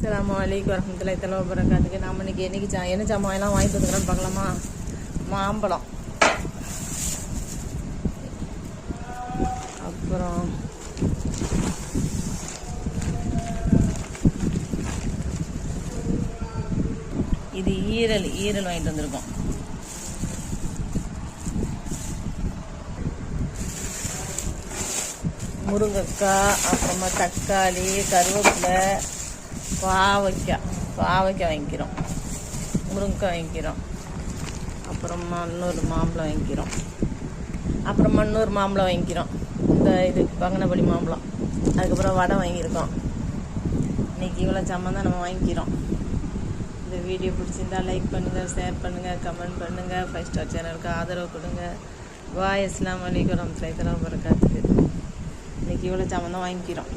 அஸ்ஸலாமு அலைக்கும் வரஹ்மத்துல்லாஹி தஆலா வபரகாத்துஹு. நாம் இன்னைக்கு என்ன ஜாமான் வாங்கிட்டு வந்துக்கிறோன்னு பார்க்கலாமா? மாம்பழம், அப்புறம் இது ஈரல் வாங்கிட்டு வந்திருக்கோம். முருங்கைக்காய், அப்புறமா தக்காளி, கருவேப்பிலை, பாவைக்காய் வாங்கிக்கிறோம். முருங்கைக்காய் வாங்கிக்கிறோம். அப்புறமா இன்னொரு மாம்பழம் வாங்கிக்கிறோம். இந்த இது பங்கனப்பள்ளி மாம்பழம். அதுக்கப்புறம் வடை வாங்கியிருக்கோம். இன்றைக்கி இவ்வளோ சாமான் தான் நம்ம வாங்கிக்கிறோம். இந்த வீடியோ பிடிச்சிருந்தா லைக் பண்ணுங்கள், ஷேர் பண்ணுங்கள், கமெண்ட் பண்ணுங்கள், 5 ஸ்டார் சேனலுக்கு ஆதரவு கொடுங்க. அஸ்ஸலாமு அலைக்கும் வரஹ்மத்துல்லாஹி தஆலா வபரகாத்துஹு. இன்றைக்கி இவ்வளோ சாமான் தான் வாங்கிக்கிறோம்.